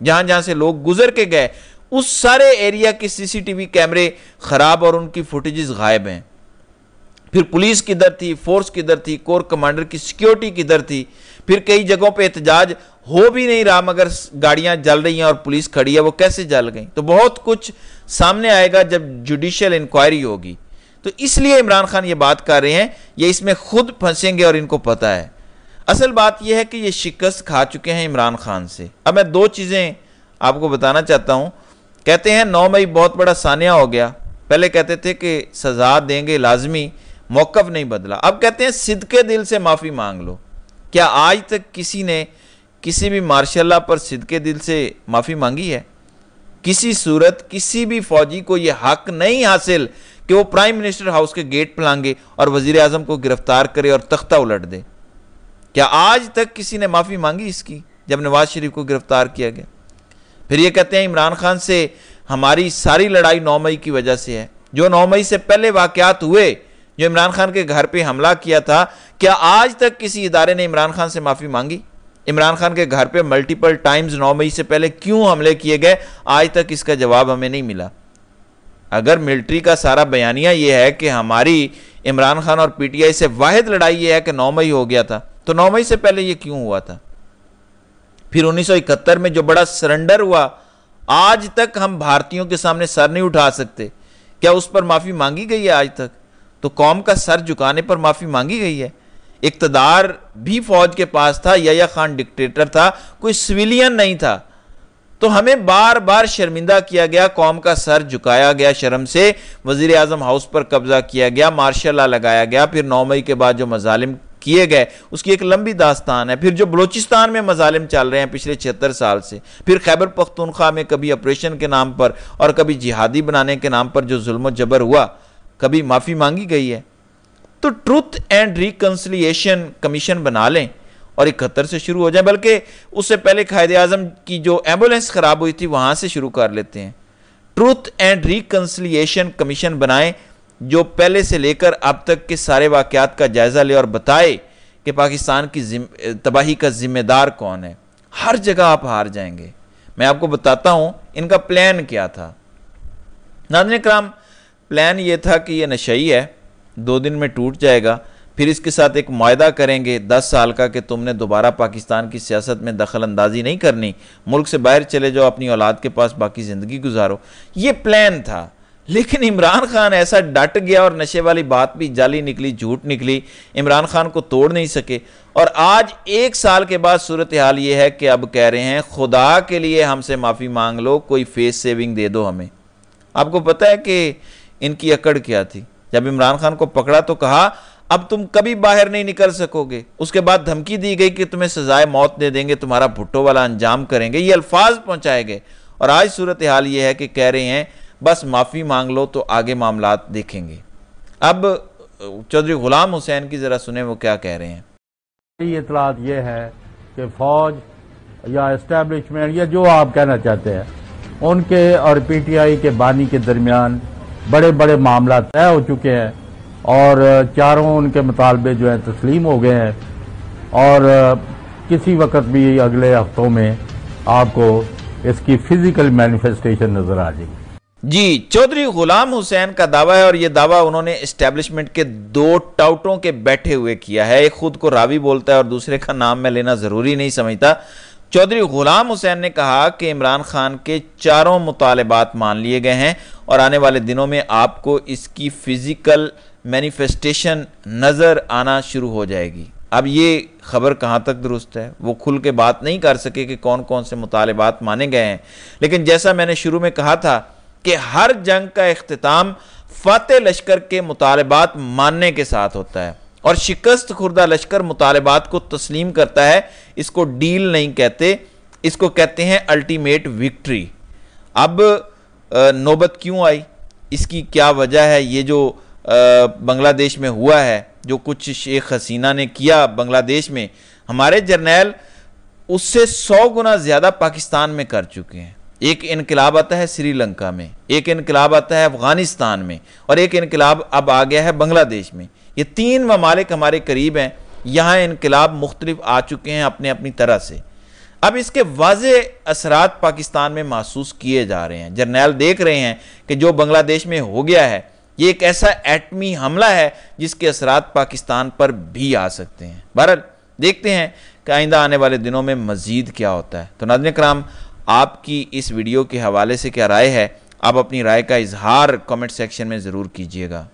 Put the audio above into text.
جہاں جہاں سے لوگ گزر کے گئے اس سارے ایریا کے سی سی ٹی وی کیمرے خراب اور ان کی فوٹیجز غائب ہیں. پھر پولیس کدھر تھی, فورس کدھر تھی, کور کمانڈر کی سیکیورٹی کدھر تھی. پھر کئی جگہوں پہ احتجاج ہو بھی نہیں رہا مگر گاڑیاں جل رہی ہیں اور پولیس کھڑی ہے, وہ کیسے جل گئیں. تو بہت کچھ سامنے آئے گا جب جوڈیشل انکوائری ہوگی. تو اس لیے عمران خان یہ بات کر رہے ہیں, یہ اس میں خود پھنسیں گے اور ان کو پتہ ہے. اصل بات یہ ہے کہ یہ شکست کھا چکے ہیں عمران خان سے. اب میں دو چیزیں آپ کو بتانا چاہتا ہوں. کہتے ہیں 9 مئی بہت بڑا سانحہ ہو گیا. پہلے کہتے تھے کہ سزا دیں گے لازمی, موقف نہیں بدلا. اب کہتے ہیں صدقے دل سے معافی مانگ لو. کیا آج تک کسی نے کسی بھی مارشل لاء پر صدقے دل سے معافی مانگی ہے؟ کسی صورت کسی بھی فوجی کو یہ حق نہیں حاصل کہ وہ پرائم منسٹر ہاؤس کے گیٹ پہ لانگے اور وزیر اعظم کو گرفتار کرے اور تختہ الٹ دے. کیا آج تک کسی نے معافی مانگی اس کی جب نواز شریف کو گرفتار کیا گیا؟ پھر یہ کہتے ہیں عمران خان سے ہماری ساری لڑائی 9 مئی کی وجہ سے ہے. جو 9 مئی سے پہلے واقعات ہوئے, جو عمران خان کے گھر پہ حملہ کیا تھا, کیا آج تک کسی ادارے نے عمران خان سے معافی مانگی؟ عمران خان کے گھر پہ ملٹیپل ٹائمز 9 مئی سے پہلے کیوں حملے کیے گئے, آج تک اس کا جواب ہمیں نہیں ملا. اگر ملٹری کا سارا بیانیہ یہ ہے کہ ہماری عمران خان اور پی ٹی آئی سے واحد لڑائی یہ ہے کہ 9 مئی ہو گیا تھا, تو 9 مئی سے پہلے یہ کیوں ہوا تھا؟ پھر 1971 میں جو بڑا سرنڈر ہوا, آج تک ہم بھارتیوں کے سامنے سر نہیں اٹھا سکتے, کیا اس پر معافی مانگی گئی ہے آج تک؟ تو قوم کا سر جھکانے پر معافی مانگی گئی ہے. اقتدار بھی فوج کے پاس تھا, یحییٰ خان ڈکٹیٹر تھا, کوئی سویلین نہیں تھا. تو ہمیں بار بار شرمندہ کیا گیا, قوم کا سر جھکایا گیا شرم سے, وزیر اعظم ہاؤس پر قبضہ کیا گیا, مارشل لاء لگایا گیا. پھر 9 مئی کے بعد جو مظالم کیے گئے اس کی ایک لمبی داستان ہے. پھر جو بلوچستان میں مظالم چل رہے ہیں پچھلے 76 سال سے, پھر خیبر پختونخوا میں کبھی آپریشن کے نام پر اور کبھی جہادی بنانے کے نام پر جو ظلم و جبر ہوا, کبھی معافی مانگی گئی ہے؟ تو ٹروتھ اینڈ ریکنسلیشن کمیشن بنا لیں اور 71 سے شروع ہو جائیں, بلکہ اس سے پہلے قائد اعظم کی جو ایمبولینس خراب ہوئی تھی وہاں سے شروع کر لیتے ہیں. ٹروتھ اینڈ ریکنسلیشن کمیشن بنائیں جو پہلے سے لے کر اب تک کے سارے واقعات کا جائزہ لے اور بتائے کہ پاکستان کی تباہی کا ذمہ دار کون ہے. ہر جگہ آپ ہار جائیں گے. میں آپ کو بتاتا ہوں ان کا پلان کیا تھا. ناظرین کرام, پلان یہ تھا کہ یہ نشئی ہے, 2 دن میں ٹوٹ جائے گا, پھر اس کے ساتھ ایک معاہدہ کریں گے 10 سال کا کہ تم نے دوبارہ پاکستان کی سیاست میں دخل اندازی نہیں کرنی, ملک سے باہر چلے جاؤ, اپنی اولاد کے پاس باقی زندگی گزارو. یہ پلان تھا. لیکن عمران خان ایسا ڈٹ گیا اور نشے والی بات بھی جعلی نکلی, جھوٹ نکلی, عمران خان کو توڑ نہیں سکے. اور آج 1 سال کے بعد صورتحال یہ ہے کہ اب کہہ رہے ہیں خدا کے لیے ہم سے معافی مانگ لو, کوئی فیس سیونگ دے دو ہمیں. آپ کو پتہ ہے کہ ان کی اکڑ کیا تھی؟ جب عمران خان کو پکڑا تو کہا اب تم کبھی باہر نہیں نکل سکو گے. اس کے بعد دھمکی دی گئی کہ تمہیں سزائے موت دے دیں گے, تمہارا بھٹو والا انجام کریں گے. یہ الفاظ پہنچائے گئے. اور آج صورتحال یہ ہے کہ کہہ رہے ہیں بس معافی مانگ لو تو آگے معاملات دیکھیں گے. اب چودھری غلام حسین کی ذرا سنیں وہ کیا کہہ رہے ہیں. اطلاعات یہ ہے کہ فوج یا اسٹیبلشمنٹ یا جو آپ کہنا چاہتے ہیں ان کے اور پی ٹی آئی کے بانی کے درمیان بڑے بڑے معاملات طے ہو چکے ہیں اور چاروں ان کے مطالبے جو ہیں تسلیم ہو گئے ہیں, اور کسی وقت بھی اگلے ہفتوں میں آپ کو اس کی فزیکل مینیفیسٹیشن نظر آ جائے گی. جی, چودھری غلام حسین کا دعویٰ ہے اور یہ دعویٰ انہوں نے اسٹیبلشمنٹ کے 2 ٹاؤٹوں کے بیٹھے ہوئے کیا ہے. ایک خود کو راوی بولتا ہے اور دوسرے کا نام میں لینا ضروری نہیں سمجھتا. چودھری غلام حسین نے کہا کہ عمران خان کے 4 مطالبات مان لیے گئے ہیں اور آنے والے دنوں میں آپ کو اس کی فزیکل مینیفیسٹیشن نظر آنا شروع ہو جائے گی. اب یہ خبر کہاں تک درست ہے وہ کھل کے بات نہیں کر سکے کہ کون کون سے مطالبات مانے گئے ہیں, لیکن جیسا میں نے شروع میں کہا تھا کہ ہر جنگ کا اختتام فاتح لشکر کے مطالبات ماننے کے ساتھ ہوتا ہے, اور شکست خوردہ لشکر مطالبات کو تسلیم کرتا ہے. اس کو ڈیل نہیں کہتے, اس کو کہتے ہیں الٹیمیٹ وکٹری. اب نوبت کیوں آئی, اس کی کیا وجہ ہے؟ یہ جو بنگلہ دیش میں ہوا ہے, جو کچھ شیخ حسینہ نے کیا بنگلہ دیش میں, ہمارے جرنیل اس سے 100 گنا زیادہ پاکستان میں کر چکے ہیں. ایک انقلاب آتا ہے سری لنکا میں, ایک انقلاب آتا ہے افغانستان میں, اور ایک انقلاب اب آ گیا ہے بنگلہ دیش میں. یہ 3 ممالک ہمارے قریب ہیں, یہاں انقلاب مختلف آ چکے ہیں اپنے اپنی طرح سے. اب اس کے واضح اثرات پاکستان میں محسوس کیے جا رہے ہیں۔ جرنیل دیکھ رہے ہیں کہ جو بنگلہ دیش میں ہو گیا ہے یہ ایک ایسا ایٹمی حملہ ہے جس کے اثرات پاکستان پر بھی آ سکتے ہیں۔ بہرحال دیکھتے ہیں کہ آئندہ آنے والے دنوں میں مزید کیا ہوتا ہے۔ تو ناظرین کرام، آپ کی اس ویڈیو کے حوالے سے کیا رائے ہے؟ آپ اپنی رائے کا اظہار کمنٹ سیکشن میں ضرور کیجیے گا۔